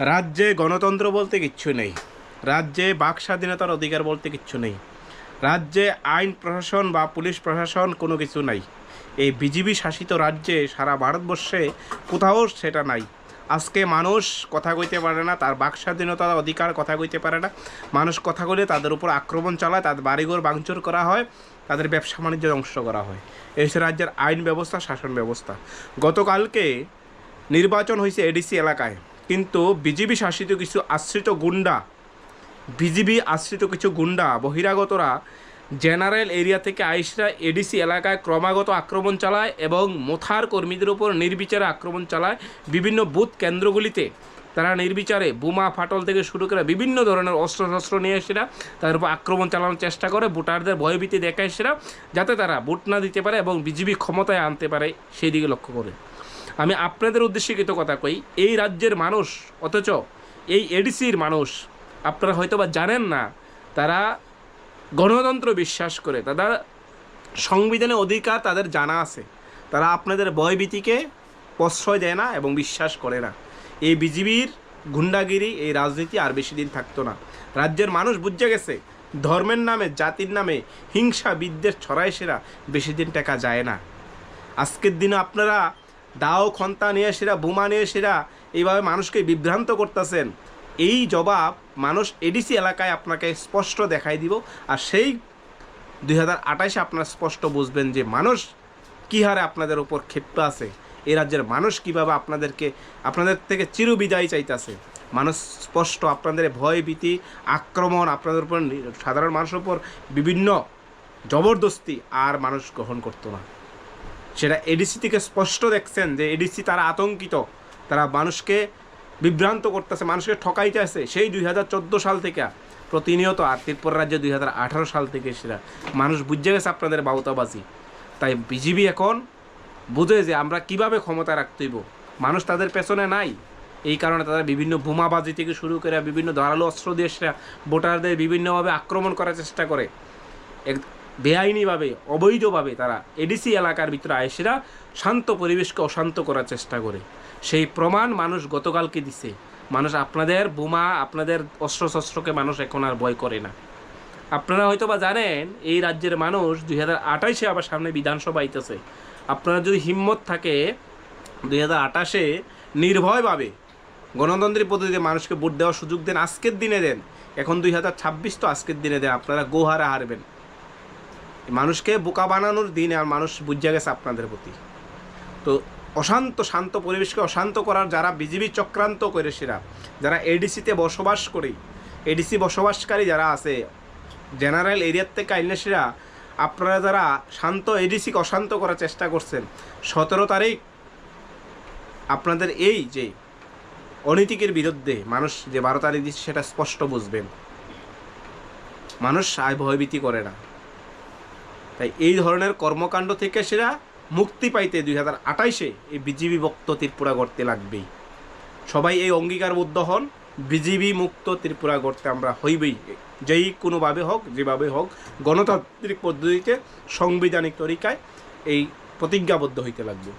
রাজ্যে গণতন্ত্র বলতে কিচ্ছু নেই, রাজ্যে বাক স্বাধীনতার অধিকার বলতে কিচ্ছু নেই, রাজ্যে আইন প্রশাসন বা পুলিশ প্রশাসন কোনো কিছু নাই। এই বিজেপি শাসিত রাজ্যে সারা ভারতবর্ষে কোথাও সেটা নাই। আজকে মানুষ কথা কইতে পারে না, তার বাক স্বাধীনতার অধিকার কথা কইতে পারে না। মানুষ কথা কইলে তাদের উপর আক্রমণ চালায়, তাদের বাড়িঘর ভাঙচুর করা হয়, তাদের ব্যবসা বাণিজ্য ধ্বংস করা হয়। এই রাজ্যের আইন ব্যবস্থা, শাসন ব্যবস্থা। গতকালকে নির্বাচন হয়েছে এডিসি এলাকায়, কিন্তু বিজেপি শাসিত কিছু আশ্রিত গুন্ডা, বিজেপি আশ্রিত কিছু গুন্ডা বহিরাগতরা জেনারেল এরিয়া থেকে আইসরা এডিসি এলাকায় ক্রমাগত আক্রমণ চালায় এবং মোথার কর্মীদের উপর নির্বিচারে আক্রমণ চালায়। বিভিন্ন বুথ কেন্দ্রগুলিতে তারা নির্বিচারে বোমা ফাটল থেকে শুরু করে বিভিন্ন ধরনের অস্ত্রশস্ত্র নিয়ে এসেরা তাদের উপর আক্রমণ চালানোর চেষ্টা করে, ভোটারদের ভয়ভীতি দেখায় সেরা, যাতে তারা ভোট না দিতে পারে এবং বিজেপি ক্ষমতায় আনতে পারে, সেই দিকে লক্ষ্য করে। আমি আপনাদের উদ্দেশ্যে কিছু কথা কই, এই রাজ্যের মানুষ, অথচ এই এডিসির মানুষ আপনারা হয়তো বা জানেন না, তারা গণতন্ত্র বিশ্বাস করে, তারা সংবিধানের অধিকার তাদের জানা আছে, তারা আপনাদের ভয়ভীতিকে প্রশ্রয় দেয় না এবং বিশ্বাস করে না। এই বিজেপির গুন্ডাগিরি, এই রাজনীতি আর বেশি দিন থাকতো না। রাজ্যের মানুষ বুঝে গেছে, ধর্মের নামে, জাতির নামে হিংসা বিদ্বেষ ছড়ায় সেরা বেশি দিন টাকা যায় না। আজকের দিনে আপনারা দাও খন্তা নিয়ে সেরা, বোমা নিয়ে সেরা এইভাবে মানুষকে বিভ্রান্ত করতেছেন। এই জবাব মানুষ এডিসি এলাকায় আপনাকে স্পষ্ট দেখাই দিব। আর সেই 2028-এ আপনারা স্পষ্ট বুঝবেন যে মানুষ কী হারে আপনাদের উপর ক্ষিপ্ত আছে, এই রাজ্যের মানুষ কীভাবে আপনাদের থেকে চিরবিদায় চাইতেছে। মানুষ স্পষ্ট আপনাদের ভয়ভীতি, আক্রমণ, আপনাদের উপর, সাধারণ মানুষের উপর বিভিন্ন জবরদস্তি আর মানুষ গ্রহণ করতো না। সেটা এডিসি থেকে স্পষ্ট দেখছেন যে এডিসি তারা আতঙ্কিত, তারা মানুষকে বিভ্রান্ত করতেছে, মানুষকে ঠকাইতে আছে সেই 2014 সাল থেকে প্রতিনিয়ত। আর ত্রিপুরা রাজ্যে 2018 সাল থেকে সেটা মানুষ বুঝে গেছে আপনাদের বাউতাবাজি। তাই বিজেপি এখন বুঝে যে আমরা কিভাবে ক্ষমতা রাখতে হইব, মানুষ তাদের পেছনে নাই। এই কারণে তারা বিভিন্ন বোমাবাজি থেকে শুরু করে বিভিন্ন ধারালো অস্ত্র দিয়ে সেটা ভোটারদের বিভিন্নভাবে আক্রমণ করার চেষ্টা করে। বেআইনিভাবে, অবৈধভাবে তারা এডিসি এলাকার ভিতরে আইসেরা শান্ত পরিবেশকে অশান্ত করার চেষ্টা করে। সেই প্রমাণ মানুষ গতকালকে দিছে। মানুষ আপনাদের বোমা, আপনাদের অস্ত্রশস্ত্রকে মানুষ এখন আর ভয় করে না। আপনারা হয়তো বা জানেন, এই রাজ্যের মানুষ 2028-এ আবার সামনে বিধানসভা আইতেছে। আপনারা যদি হিম্মত থাকে 2028-এ নির্ভয়ভাবে গণতান্ত্রিক পদ্ধতিতে মানুষকে ভোট দেওয়ার সুযোগ দেন, আজকের দিনে দেন। এখন 2026 তো আজকের দিনে দেন, আপনারা গোহারা হারবেন। মানুষকে বোকা বানানোর দিন আর মানুষ বুঝে গেছে আপনাদের প্রতি। তো শান্ত পরিবেশকে অশান্ত করার যারা বিজেপি চক্রান্ত করে সেরা, যারা এডিসিতে বসবাস করে, এডিসি বসবাসকারী যারা আছে জেনারেল এরিয়ার থেকে আইনে সেরা, আপনারা যারা শান্ত এডিসিকে অশান্ত করার চেষ্টা করছেন, 17 তারিখ আপনাদের এই যে অনীতিকের বিরুদ্ধে মানুষ যে 12 তারিখ দিচ্ছে সেটা স্পষ্ট বুঝবেন। মানুষ ভয়ভীতি করে না। তাই এই ধরনের কর্মকাণ্ড থেকে সেরা মুক্তি পাইতে 2028-এ এই বিজেপি মুক্ত ত্রিপুরা গড়তে লাগবেই। সবাই এই অঙ্গীকারবদ্ধ হন, বিজেপি মুক্ত ত্রিপুরা গড়তে আমরা হইবেই, যেই কোনোভাবে হোক, যেভাবে হোক, গণতান্ত্রিক পদ্ধতিতে, সাংবিধানিক তরিকায় এই প্রতিজ্ঞাবদ্ধ হইতে লাগবে।